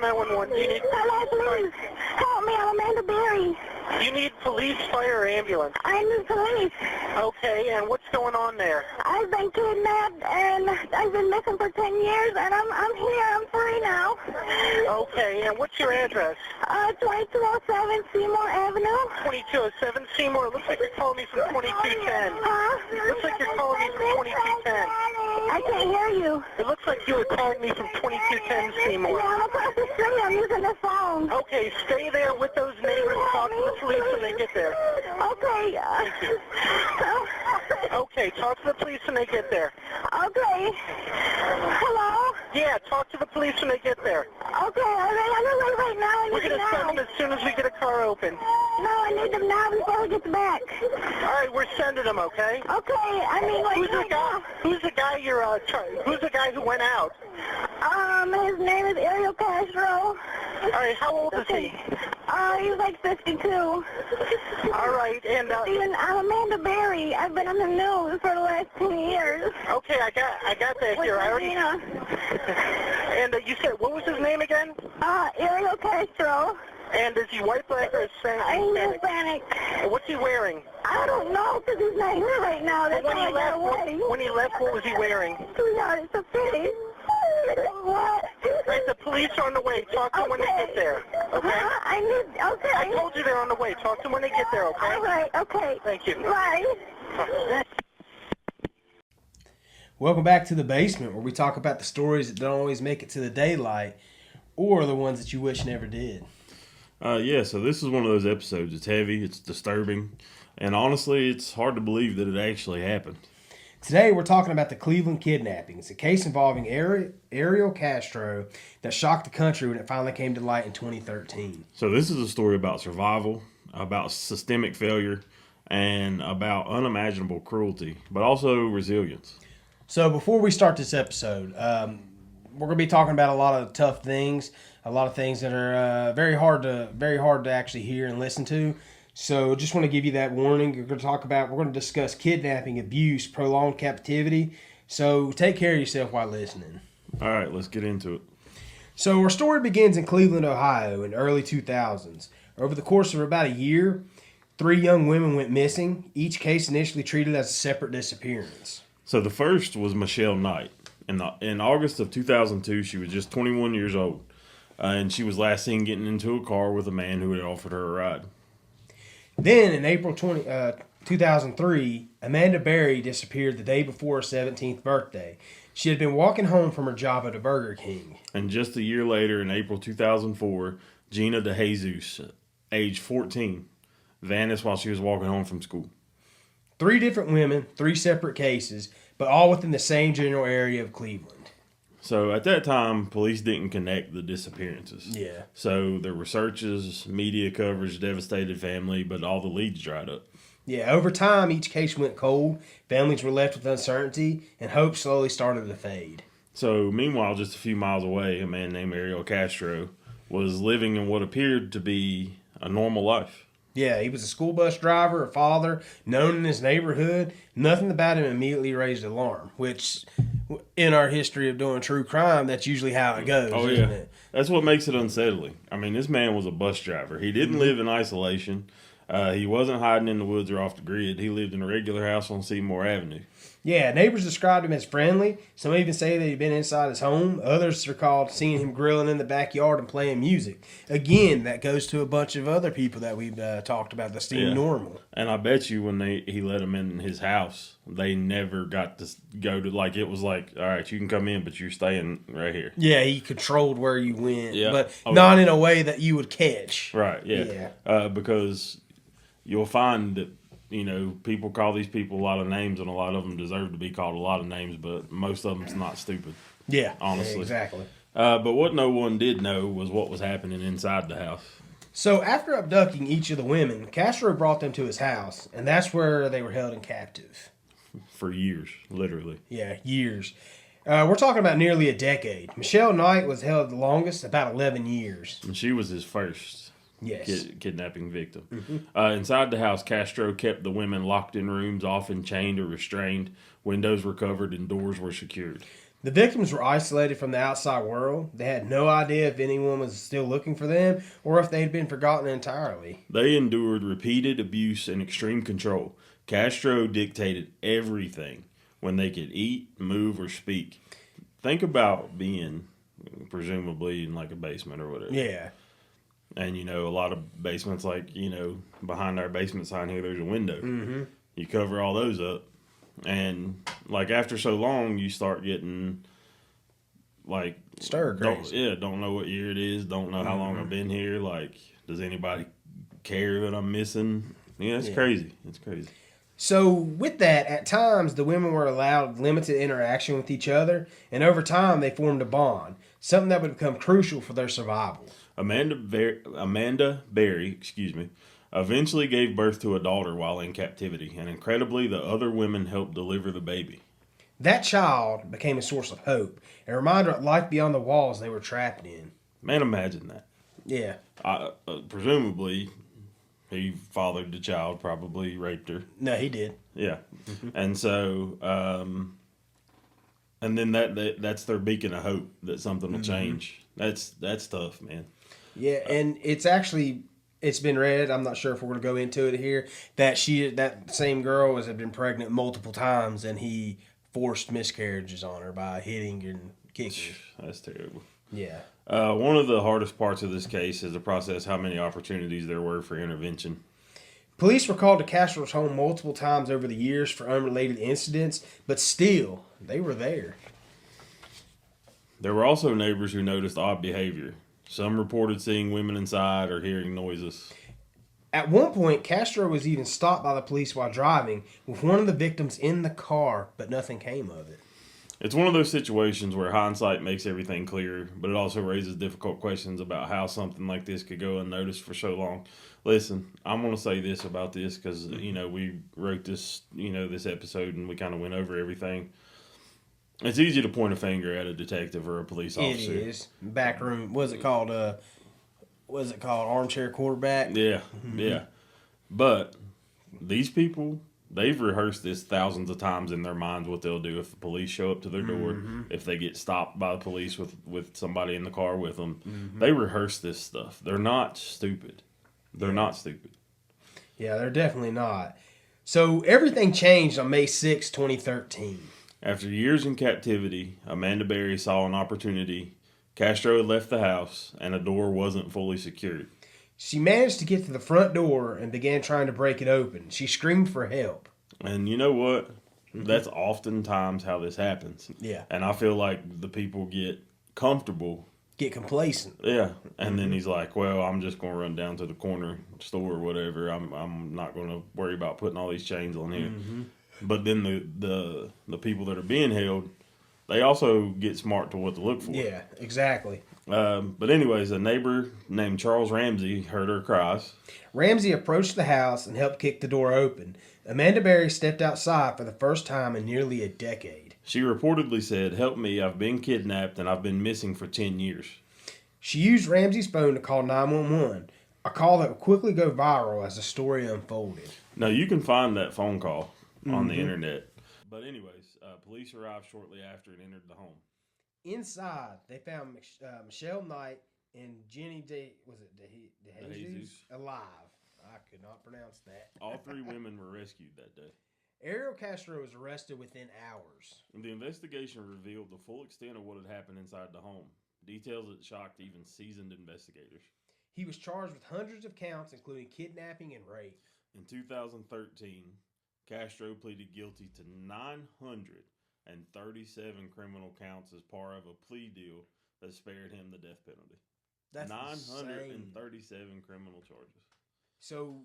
911. Do you need... Hello, please. Help me. I'm Amanda Berry. You need police, fire, or ambulance? I need police. Okay, and what's going on there? I've been kidnapped and I've been missing for 10 years, and I'm here. I'm free now. Okay, and what's your address? 2207 Seymour Avenue. 2207 Seymour. It looks like you're calling me from 2210. Looks like you're calling me from 2210. I can't hear you. It looks like you were calling me from 2210 Seymour. Yeah, I'm across the street. I'm using the phone. Okay, stay there with those neighbors. Talk to the police when they get there. Okay. Okay, talk to the police when they get there. Okay. Hello? Yeah, talk to the police when they get there. Okay, I'm going right now. We're going to send them as soon as we get a car open. No, I need them now before we get back. All right, we're sending them, okay? Okay, I mean, like, Who's the guy who went out? His name is Ariel Castro. All right, how old is he? He's like 52. All right, and I'm Amanda Berry. I've been on the news for the last 10 years. Okay, I got that here. I already. And you said, what was his name again? Ariel Castro. And is he white, black, or Hispanic? He's Hispanic. What's he wearing? I don't know, because he's not here right now. That's when he left, what was he wearing? Sweetheart, it's a pity. What? Right, the police are on the way. Talk to them when they get there. Okay? Okay. I told you they're on the way. Talk to them when they get there, okay? All right, okay. Thank you. Bye. Welcome back to the basement, where we talk about the stories that don't always make it to the daylight, or the ones that you wish never did. Yeah, so this is one of those episodes. It's heavy, it's disturbing, and honestly, it's hard to believe that it actually happened. Today, we're talking about the Cleveland kidnappings, a case involving Ariel Castro that shocked the country when it finally came to light in 2013. So this is a story about survival, about systemic failure, and about unimaginable cruelty, but also resilience. So before we start this episode, we're going to be talking about a lot of tough things, a lot of things that are very hard to actually hear and listen to. So just want to give you that warning. We're going to discuss kidnapping, abuse, prolonged captivity. So take care of yourself while listening. All right, let's get into it. So our story begins in Cleveland, Ohio in early 2000s. Over the course of about a year, 3 young women went missing, each case initially treated as a separate disappearance. So the first was Michelle Knight. In August of 2002, she was just 21 years old, and she was last seen getting into a car with a man who had offered her a ride. Then, in April 2003, Amanda Berry disappeared the day before her 17th birthday. She had been walking home from her job at a Burger King. And just a year later, in April 2004, Gina DeJesus, age 14, vanished while she was walking home from school. 3 different women, 3 separate cases, but all within the same general area of Cleveland. So at that time, police didn't connect the disappearances. Yeah. So there were searches, media coverage, devastated family, but all the leads dried up. Yeah, over time, each case went cold. Families were left with uncertainty, and hope slowly started to fade. So meanwhile, just a few miles away, a man named Ariel Castro was living in what appeared to be a normal life. Yeah, he was a school bus driver, a father, known in his neighborhood. Nothing about him immediately raised alarm, which, in our history of doing true crime, that's usually how it goes, isn't it? That's what makes it unsettling. I mean, this man was a bus driver. He didn't live in isolation. He wasn't hiding in the woods or off the grid. He lived in a regular house on Seymour Avenue. Yeah, neighbors described him as friendly. Some even say that he'd been inside his home. Others recalled seeing him grilling in the backyard and playing music. Again, that goes to a bunch of other people that we've talked about that seem normal. And I bet you when he let them in his house, they never got to go to, like, it was like, all right, you can come in, but you're staying right here. Yeah, he controlled where you went, but Oh, not in a way that you would catch. Right, yeah. Because you'll find that, you know, people call these people a lot of names, and a lot of them deserve to be called a lot of names, but most of them's not stupid. Yeah, honestly. Exactly. But what no one did know was what was happening inside the house. So after abducting each of the women, Castro brought them to his house, and that's where they were held in captive. For years, literally. Yeah, years. We're talking about nearly a decade. Michelle Knight was held the longest, about 11 years. And she was his first kidnapping victim. Mm-hmm. Inside the house, Castro kept the women locked in rooms, often chained or restrained. Windows were covered and doors were secured. The victims were isolated from the outside world. They had no idea if anyone was still looking for them or if they'd been forgotten entirely. They endured repeated abuse and extreme control. Castro dictated everything when they could eat, move, or speak. Think about being, presumably, in like a basement or whatever. Yeah. And, a lot of basements, like, behind our basement sign here, there's a window. Mm-hmm. You cover all those up. And, like, after so long, you start getting, like... Stir crazy. Don't know what year it is. Don't know how long I've been here. Like, does anybody care that I'm missing? It's crazy. It's crazy. So, with that, at times, the women were allowed limited interaction with each other, and over time, they formed a bond, something that would become crucial for their survival. Amanda Berry, eventually gave birth to a daughter while in captivity, and incredibly, the other women helped deliver the baby. That child became a source of hope, a reminder of life beyond the walls they were trapped in. Man, imagine that. Yeah. Presumably, he fathered the child, probably raped her. No, he did. Yeah. And so, and then that's their beacon of hope that something will change. That's tough, man. Yeah, and it's been read, I'm not sure if we're going to go into it here, that that same girl had been pregnant multiple times, and he forced miscarriages on her by hitting and kicking. That's terrible. Yeah. One of the hardest parts of this case is to process how many opportunities there were for intervention. Police were called to Castro's home multiple times over the years for unrelated incidents, but still, they were there. There were also neighbors who noticed odd behavior. Some reported seeing women inside or hearing noises. At one point, Castro was even stopped by the police while driving with one of the victims in the car, but nothing came of it. It's one of those situations where hindsight makes everything clear, but it also raises difficult questions about how something like this could go unnoticed for so long. Listen, I'm going to say this about this because, we wrote this, this episode and we kind of went over everything. It's easy to point a finger at a detective or a police officer. It is. Backroom, was it called armchair quarterback? Yeah, yeah. But these people, they've rehearsed this thousands of times in their minds what they'll do if the police show up to their door, if they get stopped by the police with somebody in the car with them. They rehearse this stuff. They're not stupid. They're not stupid. Yeah, they're definitely not. So everything changed on May 6, 2013. After years in captivity, Amanda Berry saw an opportunity. Castro had left the house, and a door wasn't fully secured. She managed to get to the front door and began trying to break it open. She screamed for help. And you know what? That's oftentimes how this happens. Yeah. And I feel like the people get comfortable. Get complacent. Yeah. And then he's like, well, I'm just going to run down to the corner store or whatever. I'm not going to worry about putting all these chains on here. But then the people that are being held, they also get smart to what to look for. Yeah, exactly. But anyways, a neighbor named Charles Ramsey heard her cries. Ramsey approached the house and helped kick the door open. Amanda Berry stepped outside for the first time in nearly a decade. She reportedly said, "Help me, I've been kidnapped and I've been missing for 10 years. She used Ramsey's phone to call 911, a call that would quickly go viral as the story unfolded. Now, you can find that phone call on the internet. But anyways, police arrived shortly after and entered the home. Inside, they found Michelle Knight and Jenny DeJesus alive. I could not pronounce that. All three women were rescued that day. Ariel Castro was arrested within hours. The investigation revealed the full extent of what had happened inside the home. Details that shocked even seasoned investigators. He was charged with hundreds of counts, including kidnapping and rape. In 2013, Castro pleaded guilty to 937 criminal counts as part of a plea deal that spared him the death penalty. That's 937 insane. criminal charges. So,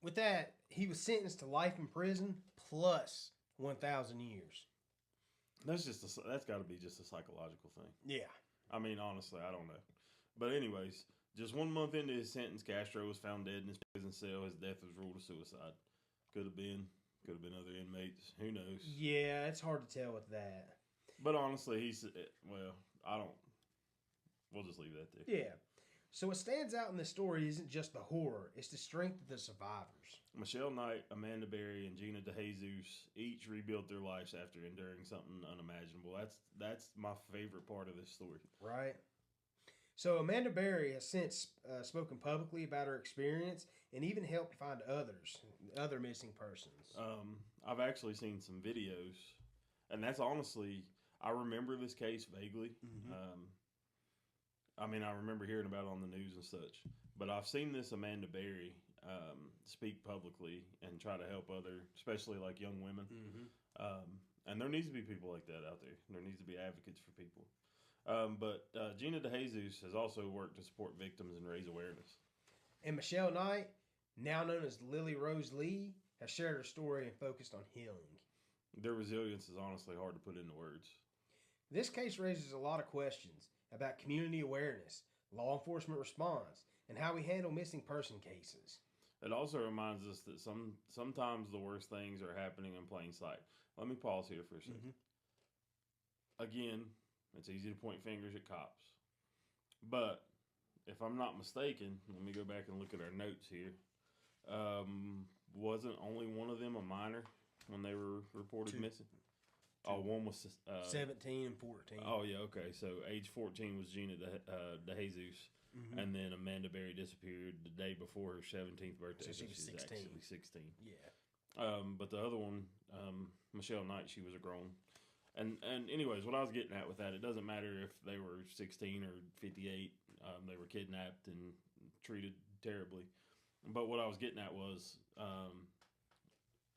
with that, he was sentenced to life in prison plus 1,000 years. That's got to be just a psychological thing. Yeah. I mean, honestly, I don't know. But anyways, just 1 month into his sentence, Castro was found dead in his prison cell. His death was ruled a suicide. Could have been other inmates. Who knows? Yeah, it's hard to tell with that. But honestly, we'll just leave that there. Yeah. So what stands out in this story isn't just the horror, it's the strength of the survivors. Michelle Knight, Amanda Berry, and Gina DeJesus each rebuilt their lives after enduring something unimaginable. That's my favorite part of this story. Right? So Amanda Berry has since spoken publicly about her experience and even helped find other missing persons. I've actually seen some videos, and that's honestly, I remember this case vaguely. I mean, I remember hearing about it on the news and such, but I've seen this Amanda Berry speak publicly and try to help especially like young women. And there needs to be people like that out there. There needs to be advocates for people. But Gina DeJesus has also worked to support victims and raise awareness. And Michelle Knight, now known as Lily Rose Lee, has shared her story and focused on healing. Their resilience is honestly hard to put into words. This case raises a lot of questions about community awareness, law enforcement response, and how we handle missing person cases. It also reminds us that sometimes the worst things are happening in plain sight. Let me pause here for a second. Again, it's easy to point fingers at cops. But if I'm not mistaken, let me go back and look at our notes here. Wasn't only one of them a minor when they were reported missing? Oh, one was 17 and 14. Oh, yeah, okay. So age 14 was Gina DeJesus, and then Amanda Berry disappeared the day before her 17th birthday. So she was 16. Actually 16. Yeah. But the other one, Michelle Knight, she was a grown. And anyways, what I was getting at with that, it doesn't matter if they were 16 or 58. They were kidnapped and treated terribly. But what I was getting at was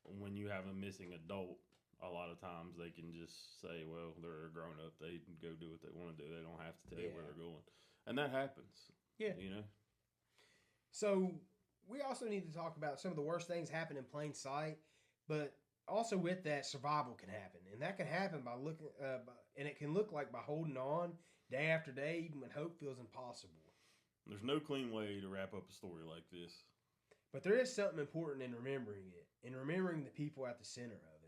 when you have a missing adult, a lot of times they can just say, well, they're a grown up. They can go do what they want to do. They don't have to tell you where they're going. And that happens. Yeah. You know? So we also need to talk about some of the worst things happen in plain sight, but also with that, survival can happen. And that can happen by looking, and it can look like by holding on day after day, even when hope feels impossible. There's no clean way to wrap up a story like this. But there is something important in remembering it, and remembering the people at the center of it.